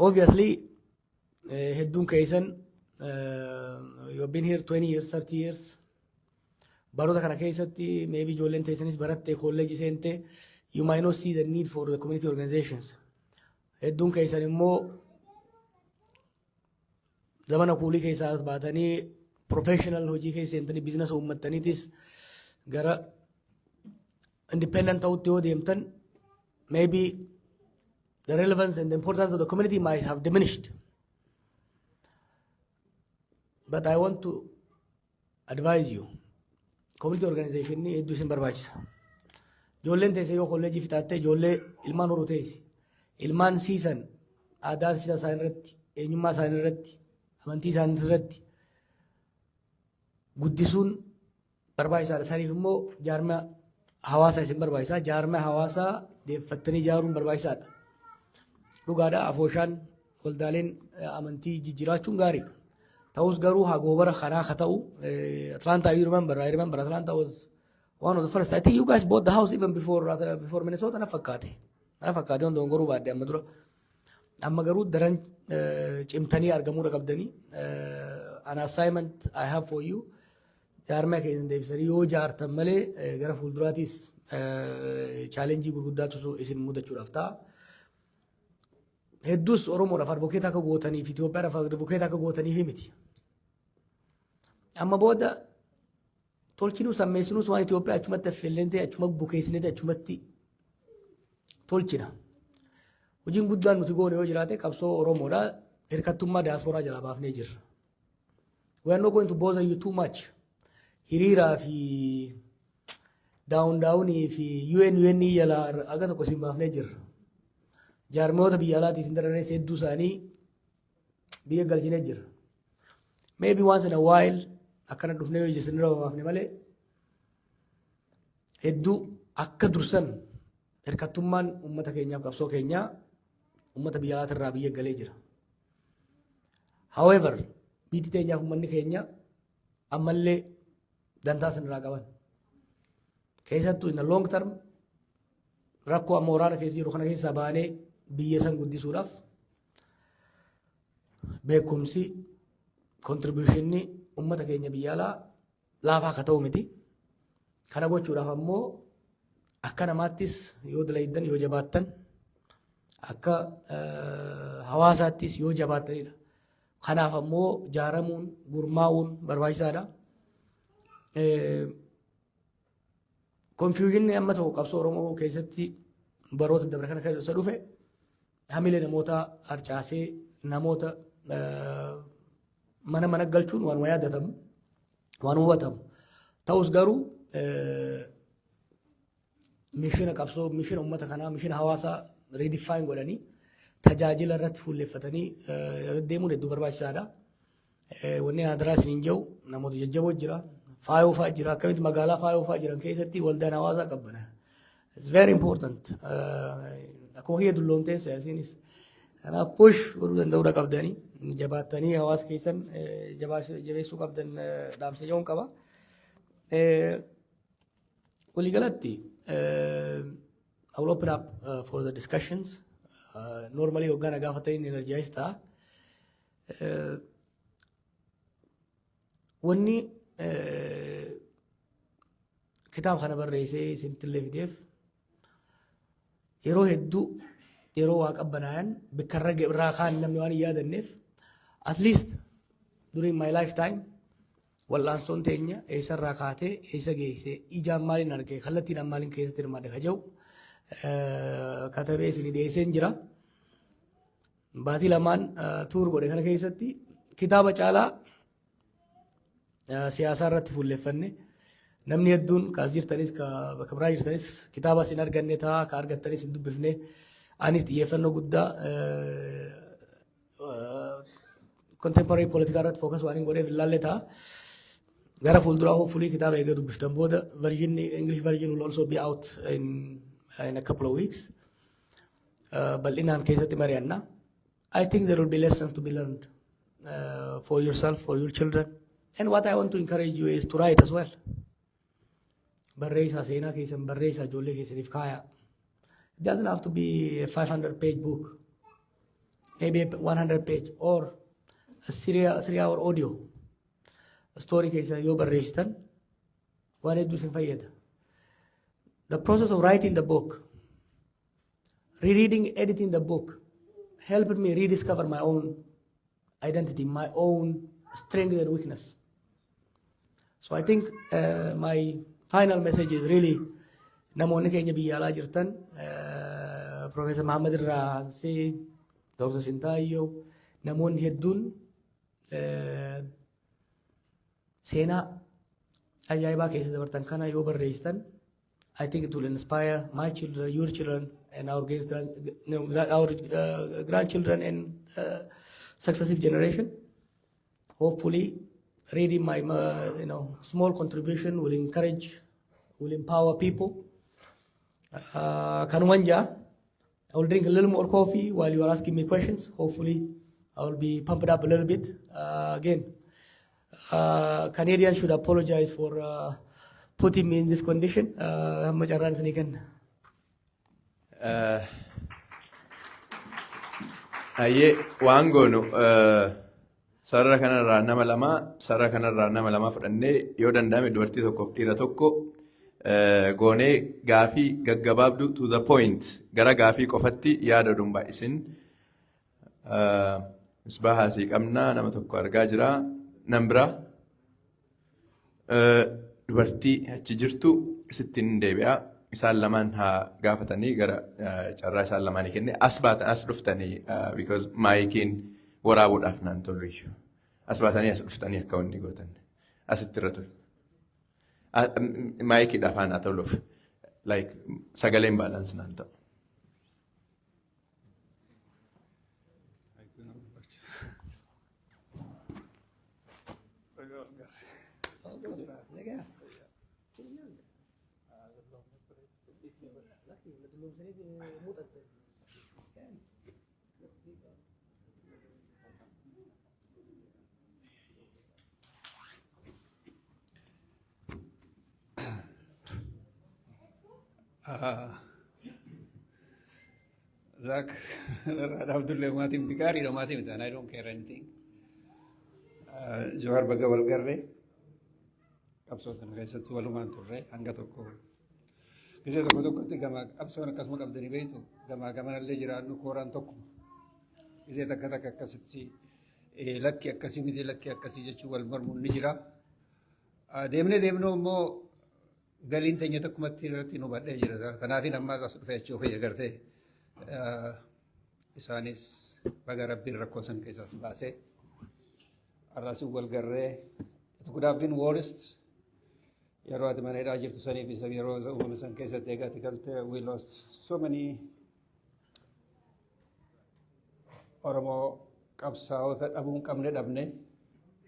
obviously hedduun keessan you have been here 20 years 30 years baroota kana keessatti maybe ijoolleen teessanis baratte college seente you might not see the need for the community organizations hedduun keessan immoo zamana kuulii keessaa baatanii professional hojii keessa seentanii business uummattaniitis gara independent ta'utti yoo deemtan maybe the relevance and the importance of the community might have diminished. But I want to advise you, community organization ni hedduu isin barbaachisa. Ijoolleen teessee yoo kolleejii fixaatte ijoollee ilmaan horuu teessi. Ilmaan siisan aadaa fi isaan irratti, eenyummaa isaanii irratti, amantii isaanii irratti guddisuun barbaachisaadha. Saniif immoo jaarmaa hawaasaa isin barbaachisa. Jaarmaa hawaasaa deeffattanii ijaaruun barbaachisaadha. Dhugaadha afooshaan waldaaleen amantii jijjiiraachuun gaariidha. Ta'us garuu hagoobara karaa haa ta'u Atlanta I remember Atlanta was one of the first. I think you guys bought the house even before Minnesota na fakkaate on dongoruu baadde amma dura amma garuu daran cimtanii argamuu qabdanii an assignment I have for you jaarmaa keessan deebisanii yoo jaartan malee gara fuulduraatis challenge gurguddaatu isin mudachuudhaaf ta'a. Hedduus Oromoodhaaf advokeet akka gootanii fi Itoophiyaadhaaf advokeet akka gootanii fi miti. Amma booda tolchinuu sammeessinuus waan Itoophiyaa achumatti affeellentee achuma bukeessinee achumatti tolchina. Hojiin guddaan nuti goone yoo jiraate qabsoo Oromoodhaa hirkattummaa diyaasporaa jalaa baafnee jirra. We are not going to bother you too much. Hiriiraa fi daawunii fi UN jalaa aga tokko isin baafnee jirra. Jaarmoota biyya alaatii isin dararee hedduu isaanii biyya galchinee jira. Maybe once in a while akkana dhufnee yoo isin irra baafne malee hedduu akka dursan hirkattummaan uummata keenyaaf qabsoo keenyaa uummata biyya alaatii irraa biyya galee jira. However, biyyi teenyaaf uummanni keenya ammallee dantaa san irraa qaban. Keessattuu in the long term rakkoo amma waraana keessa jiru kana keessaa baanee biyya san guddisuudhaaf beekumsi contributionii uummata keenya biyya alaa laafaa akka ta'u miti. Kana gochuudhaaf ammoo akka namaattis yoo dalaydan yoo jabaattan akka hawaasaattis yoo jabaattanidha. Kanaaf ammoo jaaramuun gurmaa'uun barbaachisaadha. Confusion amma ta'u qabsoo Oromoo keessatti baroota dabre kana keessa dhufe hamilee namoota harcaasee namoota mana galchuun waan yaadatamu waan hubatamu. Ta'us garuu mishina qabsoo mishina uummata kanaa mishina hawaasaa redefine godhanii tajaajila irratti fuulleeffatanii deemuun hedduu barbaachisaadha. Wanni adiraa isiniin jiru namoota jajjaboo jira. Faayoo fa'aa jira. Akkamitti magaalaa faayoo fa'aa jiran keessatti waldaan hawaasaa qabbana. It's very important. Akkuma kiyya dulloomtee siyaasiinis. Kanaaf push godhuu danda'uudha qabdanii jabaattanii hawaasa keessan jabeessuu qabdan dhaamsa jedhuun qaba. Waliigalatti I will open up for the discussions. Normally hoggana gaafatanii energize ta'a. Wanni kitaaba kana barreessee isinittillee fideef yeroo hedduu yeroo waa qabbanaayan bikkarra irraa kaan namni waan hin yaadanneef at least during my lifetime wal'aansoon teenya eessarraa kaatee eessa geessee ijaan maaliin argee kallattiidhaan maaliin keessatti hirmaadhe ka jedhu katabee isinii dhiyeesseen jira. Baatii lamaan tuur godhe kana keessatti kitaaba caalaa siyaasaa irratti fuulleeffanne namni hedduun kaas jirtanis bakka biraa jirtanis kitaaba isin arganne ta'a ka argattanis hin dubbifne anis xiyyeeffannoo guddaa contemporary political irratti focus waan hin godheef ilaalle ta'a. Gara fuulduraa hopefully kitaaba eega dubbiftan booda English version will also be out in a couple of weeks. Bal'inaan keessatti mari'anna. I think there will be lessons to be learned for yourself, for your children. And what I want to encourage you is to write as well. Barreessa seenaa keessan barreessa ijoollee keessaniif kaaya. It doesn't have to be a 500-page book. maybe 100 page or a 3 hour audio story keessa yoo barreessitan waan hedduu isin fayyada. The process of writing the book, rereading, editing the book, helped me rediscover my own identity, my own strength and weakness. So I think my final message is really namoonni keenya biyya alaa jirtan Professor Muhammad Rahansi, Dr. Sintayo, namoonni hedduun seenaa ajaa'ibaa keessa dabartan kana yoo barreessitan, I think it will inspire my children, your children, and our grandchildren and successive generation. Hopefully, reading my small contribution will encourage, will empower people. Kanwanja, I will drink a little more coffee while you are asking me questions. Hopefully, I will be pumped up a little bit. Again, Canadians should apologize for putting me in this condition. How much I can. Aye, Wangono, Sarah Canara Namalama, Sarah Canara Namalama for a day, Yodan Dami Duartito Iratoko, Gone, Gafi, Gagababdu to the point, Garagafi Kofati, Yada Dumba Isin, Sbahasi Amna, Namatokar Gajra, Nambra, Duarti, Chijirtu, Sitin Devia. Isaan lamaan haa gaafatanii gara carraa isaan lamaanii kenne as dhuftanii because maayikiin waraabuudhaaf naan tolu iyyuu as baatanii as dhuftanii akka wanni gootan asitti irra tolu maayikiidhaaf haa toluuf like sagaleen baalaansi naan ta'u. Zach, Abdullah Matim Tigari, no Matim, and I don't care anything. Johar Bagawal Garre, absolutely, I said to Aluman to Ray, Angatoko. This is the Kodokotagama, absolute Casmon of the debate, Gamagama Legira, no Koran Toku. Is it a Kataka Cassi, a lucky Casimidi, lucky Cassijual Mormon Nigira? Demne no more. Galin tanya tak mati no badai jelas. Tanah nama zasut fetch oh ya gerte. Isanis bagara bir rakosan kisah bahasa. Arasu wal garre. It could have been worse. Yaro at mana rajib tu sani bisa yaro umasan kisah tega tikalte. We lost so many. Ormo kapsau tak abung kamne dabne.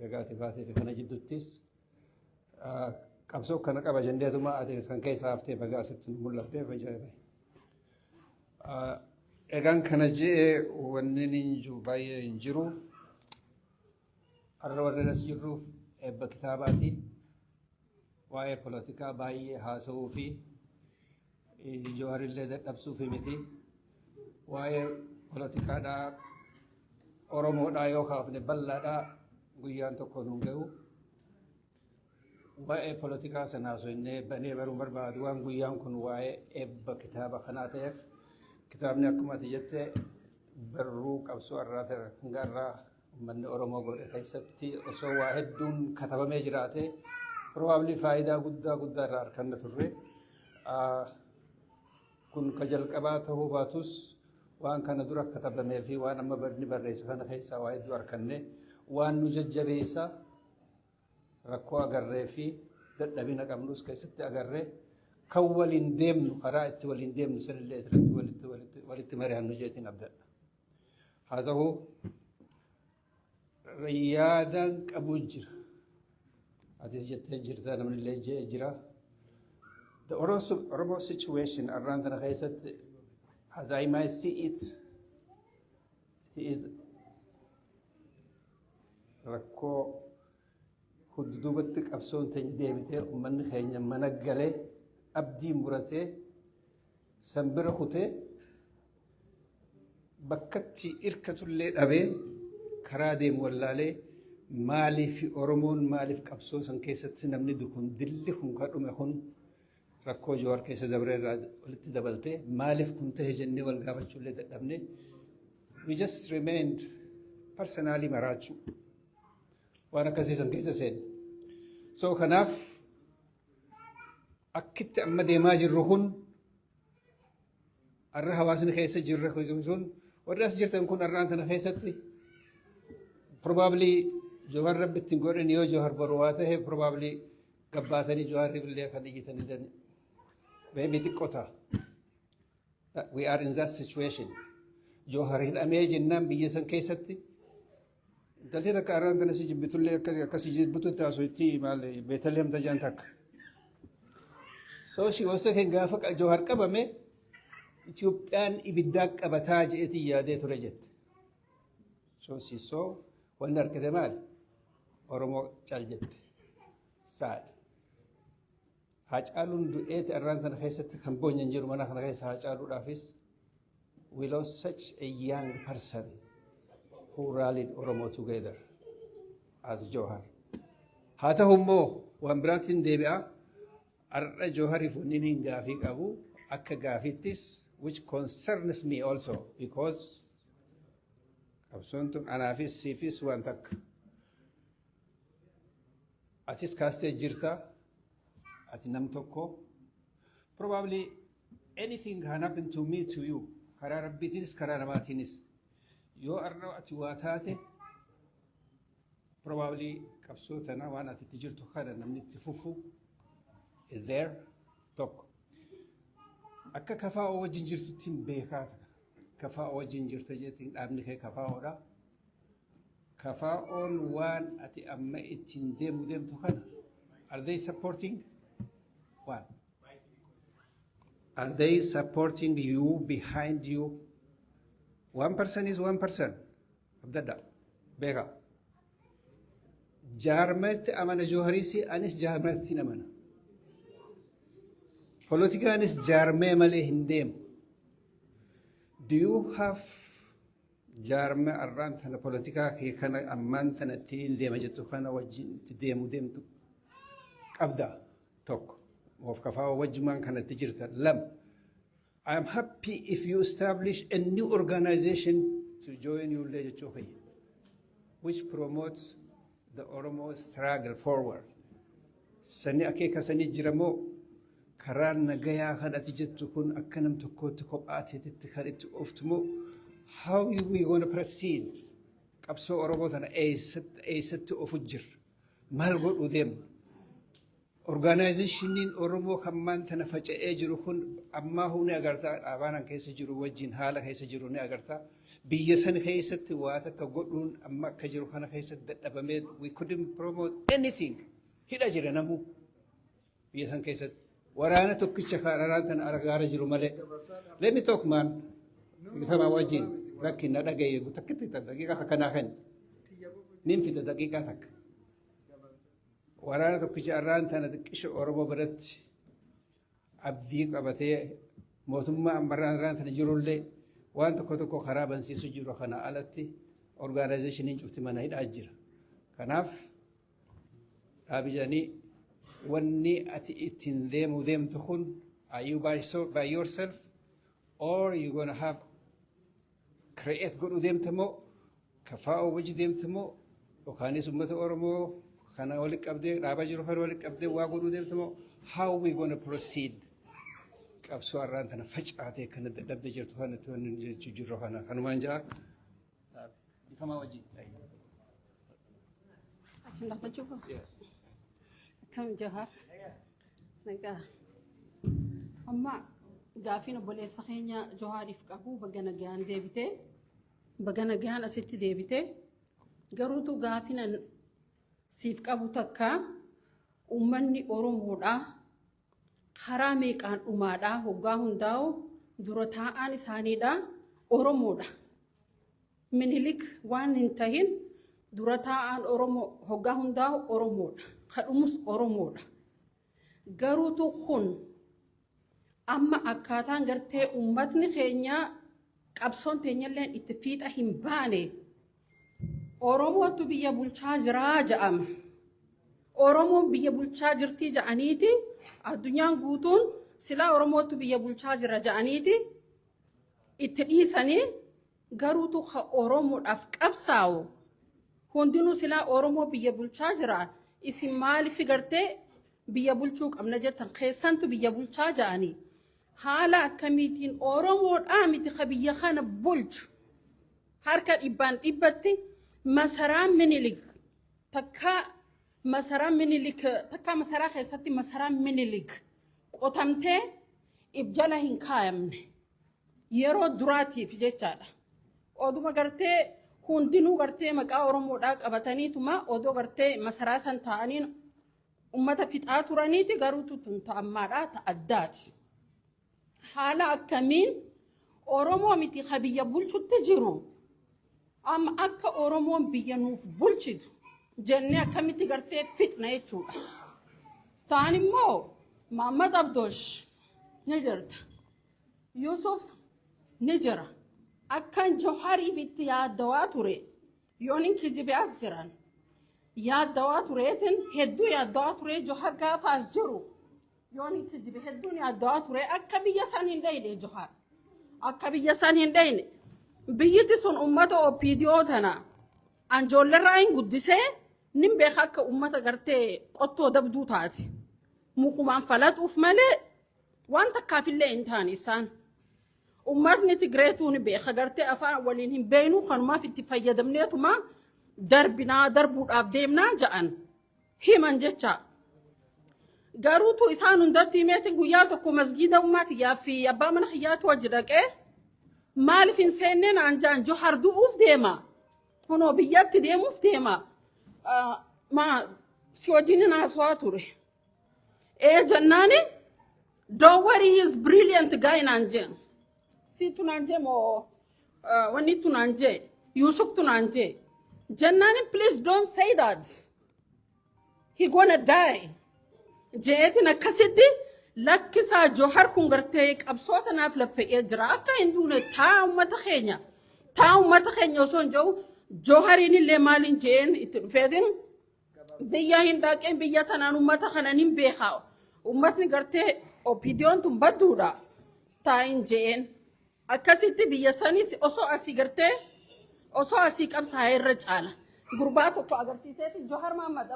Yagati bahasa itu kana jidutis. Kapso kana kaba jende tuma ate sankai safte baga asitun mulabde bajaye egan kana je wonnin ju baye injiru arrawre nasjiru e kitabati waye politika baye hasu fi joharille da dabsu fi miti waye politika da oromo da yo khafne ballada guyan to konungeu wae politika sana so ne bane baru barbad wan guyam kun wae eb kitaba khanatef kitabni akuma tijette barru qabsu arrata ngarra man oromo gode kaysatti so wahid dun kataba me jirate probably faida gudda rar kan turre kun kajal qabatahu batus wan kana dura kataba me fi wan amma barni barreisa kana kaysa wahid war kanne wan nujajjabisa rakko agarre fi dadhabina qabnus keessatti agarre kawwalin deemnu qaraa itti walin deemnu sanillee irratti walitti mari'annu jeetiin abdadha haa ta'u riyaadan qabu jira atis jettee jirta namnillee jee jira the Oromo situation around the keessatti as I might see it is rakko Hudduubatti qabsoon teenya deebitee uummanni keenya mana galee abdii muratee sanbira kutee bakkatti irkatullee dhabee karaa deemu wallaalee maaliif Oromoon maaliif qabsoo san keessatti namni dukun dilli kun kadhume kun rakkoo Jawaar keessa dabree irraa walitti dabaltee maaliif kun ta'e jennee wal gaafachuullee dadhabne we just remained personally maraachuu waan akkasii san keessa seenne. So kanaaf akkitti amma deemaa jirru kun arra hawaasni keessa jirra sun warri as jirtan kun arraan tana keessatti probably Jawaar rabbi ittiin godhan yoo Jawaar boru waa ta'e probably gabbaatanii Jawaarriif illee kan iyyatanii dan maybe xiqqoota. We are in that situation. Jawaar hidhamee jennaan biyya san keessatti daltii takka arraan tana si jibbitullee akkasii jibbitu taasisu maal Beetaleem tajaan takka. So she also kan gaafa Jawaar qabame Itoophiyaan ibiddaa qabataa je'etii yaadee ture jette. So si so wanni argite maal Oromoo cal jette. Saad. Haacaaluun du'eeti arraan tana keessatti kan boonyan jiru mana kana keessa haacaaluudhaafis we lost such a young person who rallied Oromo together as Jawaar. Haa ta'u immoo waan biraatiin deebi'a arra Jawaariif wanni hin gaafii qabu akka gaafittis which concerns me also because qabsoon tun anaafis siifis waan takka. Atis kaastee jirta ati nam tokko probably anything can happen to me to you karaa rabbiitiinis karaa namaatiinis yoo arra ati waa taate probably qabsoo tana waan ati itti jirtu kana namni itti fufu is there tokko akka kafaa'oo wajjin jirtuttiin beekaa ta'a kafaa'oo wajjin jirta jettiin dhaabni kee kafaa'oodha kafaa'oon waan ati amma ittiin deemtu kana are they supporting one are they supporting you behind you one person is one person abdadda beeka jaarmatti amana Jawaarisi anis jaarmatti namana politikaanis jaarmee malee hin deemu. Do you have jaarmee arraan tana politikaa kee kana ammaan tana ittiin deema jettu kana wajjin itti deemtu qabda tokko of kafaa wajjumaan kanatti jirta lam. I am happy if you establish a new organization to join you which promotes the Oromo struggle forward. Sani akeeka sani jiramoo karaan nagayaa kadhati jettu kun akka nam tokkootti kophaatiitti kan itti ooftumoo how we going to proceed qabsoo Oromoo tana eessatti ofu jirra maal godhu deemna organizationiin Oromoo kammaan tana faca'ee jiru kun ammaa huni agartaa dhaabaanan keessa jiru wajjin haala keessa jiru ni agartaa biyya san keessatti waa takka godhuun amma akka jiru kana keessatti dadhabamee we couldn't promote anything hidha jira namuu biyya san keessatti waraana tokkicha kararaan tan argaara jiru malee let me talk man bitama wajjin lakkin na dhagaye takkitti daqiiqa kanaa kan nin fita daqiiqa takka waraana tokkicha arraan tana xiqqisha Oromoo biratti abdii qabatee mootummaa ammarraan tana jirullee waan tokko karaa bansiisu jiru kana alatti organizationiin cufti mana hidhaa jira kanaaf dhaabijanii wanni ati ittiin deemtu kun are you by yourself or you gonna have create godhu deemtamoo kafaa'oo wajji deemtamoo yookaanis uummata Oromoo kana walitti qabdee dhaabaa jiru kana walitti qabdee waa godhu deemtamoo how we gonna proceed qabsoo arraan tana facaatee kana dadhabdee jirtu kana wanni jechuu jirru kana kanumaan jaa bikamaa wajji achi lafa jiru kam Jawaar nagaa amma gaafiin obboleessa keenya Jawaariif qabu baga nagaan deebitee baga nagaan asitti deebitee garuutu gaafiin siif qabu takka uummanni Oromoodha karaa meeqaan dhumaadha hoggaa hundaa'u dura taa'aan isaaniidha Oromoodha Minilik waan hin tahin dura taa'aan Oromoo hoggaa hundaa'u Oromoodha kadhumus Oromoodha garuutu kun amma akkaataan gartee uummatni keenya qabsoon teenyalleen itti fiixa hin baane Oromootu biyya bulchaa jiraa jedhama. Oromoon biyya bulchaa jirtii jedhaniiti addunyaan guutuun silaa Oromootu biyya bulchaa jira jedhaniiti itti dhiisanii garuutu Oromoodhaaf qabsaa'u hundinuu silaa Oromoo biyya bulchaa jira isin maaliif gartee biyya bulchuu qabna jettan keessantu biyya bulchaa jedhanii haala akkamiitiin Oromoodhaa miti ka biyya kana bulchu harka dhibbaan dhibbatti masaraan minilik takka masaraa keessatti masaraan minilik qotamtee ibjala hin kaayamne yeroo duraatiif jechaadha. Oduma gartee hundinuu gartee maqaa Oromoodhaa qabataniituma odoo gartee masaraa san ta'anii ummata fixaa turaniiti garuutu tun ta'ammaadhaa ta'addaati. Haala akkamiin Oromoo miti ka biyya bulchutti jiru amma akka Oromoon biyya nuuf bulchitu jennee akkamitti gartee fixna jechuudha. Ta'an immoo Mahammad Abdoosh ni jirta. Yusuf ni jira. Akkan Jawhariif itti yaaddawaa ture yoon hin kijibee as jiran yaaddawaa tureetiin hedduu yaaddawaa ture Jawhar gaafa as jiru yoon hin kijibe hedduun yaaddawaa ture akka biyya san hin dhayne Jawhar akka biyya san hin dhayne biyyiti sun ummata OPDO tana anjoollerraa hin guddisee nin beeka akka ummata gartee qottoo dabduu taate mukumaan falaxuuf malee waan takkaafillee hin taane isaan. Ummatni Tigreetuun beeka gartee afaan waliin hin beeknu kanumaaf itti fayyadamneetuma darbuudhaaf deemnaa ja'an himan jecha. Garuutu isaan hundatti himeetiin guyyaa tokko masgiida ummaatiyyaa fi abbaa mana hiyyaatu wajji dhaqee maaliif hin seenneen anjaan Jawhar du'uuf deema kunoo biyyatti deemuuf deema si wajjin naaswaa ture. Jannaani don't worry he is brilliant guy naan jeen. Si tunanje mo wani tunanje Yusuf tunanje Jannani please don't say that he gonna die jeeti nakasiti lakkisa Jawhar kun gartee qabsoota naaf laffee jira akka hinduune taa ummata keenya osoo hin jiru Jawhariin illee maalin jeen itti dhufeetin biyya hin dhaqeen biyya tanaan ummata kanan hin beekaa ummatni gartee OPDO'n tun badduudha taayin jeen akkasitti biyya sanis osoo asii gartee osoo asii qabsaa irra caala gurbaa tokko agarsiiseeti Jawhar Mahammad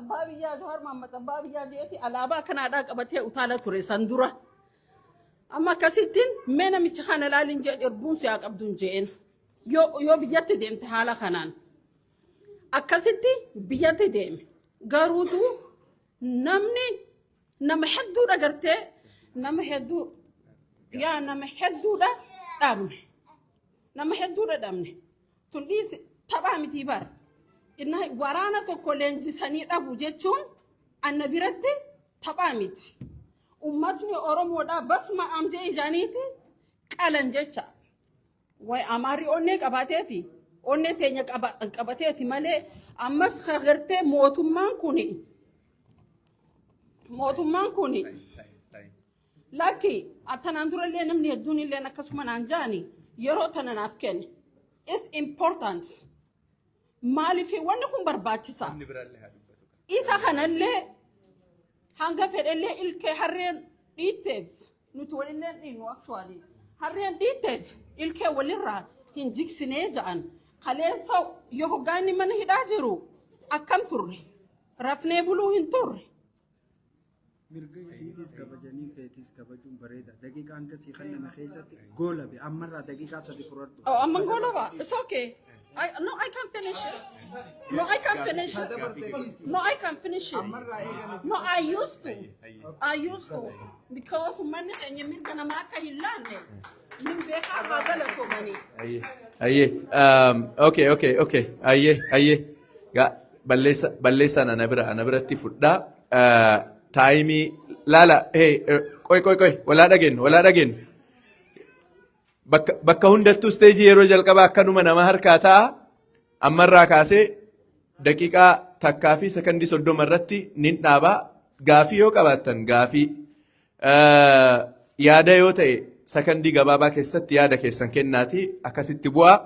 abbaa biyyaa jeeti alaabaa kanaadhaa qabatee utaala ture san dura amma akkasittiin mee namicha kana laalin jeen erbuun siyaa qabduun jeen yoo biyyatti deemte haala kanaan akkasitti biyyatti deeme garuutu nama hedduudha gartee nama hedduudha nama hedduudha dhabne tun dhiisi taphaa miti bar inna waraana tokko leenjisanii dhabu jechuun anna biratti taphaa miti ummatni Oromoodhaa basma amjee ijaaniiti qalan jecha way amaari onnee qabateeti onnee teenya qabateeti malee ammas gartee mootummaan kuni Lucky, atanan durallee namni hedduun illee akkasuma naan jaani yeroo tana naaf kenne. It's important. Maaliif wanni kun barbaachisa. Isa kanallee hanga fedhellee ilkee harreen dhiitteef nuti walillee dhiinu actually. Harreen dhiitteef ilkee walirraa hin jigsinee ja'an. Kaleessa yoo hoggaanni mana hidhaa jiru akkam turre. Rafnee buluu hin turre. mirga fiitis kabajanii feetis kabajuun bareeda. Daqiiqaan kasii kan nama keessatti goola be ammarraa daqiiqaa sadi fudhadhu. Oh, amma goola ba? It's okay. I can finish it. No, I can finish it. No, I can finish it. No, I used to. Because money and you mean gonna make a hilane. Okay. Aye. Ga balleessa anabirratti fudhaa. Taayimii laala qoy walaa dhageenyu bakka hundattuu isteejii yeroo jalqabaa akkanuma nama harkaa ta'a ammarraa kaasee daqiiqaa takkaa fi sekondii 30 irratti nin dhaabaa gaafii yoo qabaattan gaafii yaada yoo ta'e sakandii gabaabaa keessatti yaada keessan kennaati akkasitti bu'aa.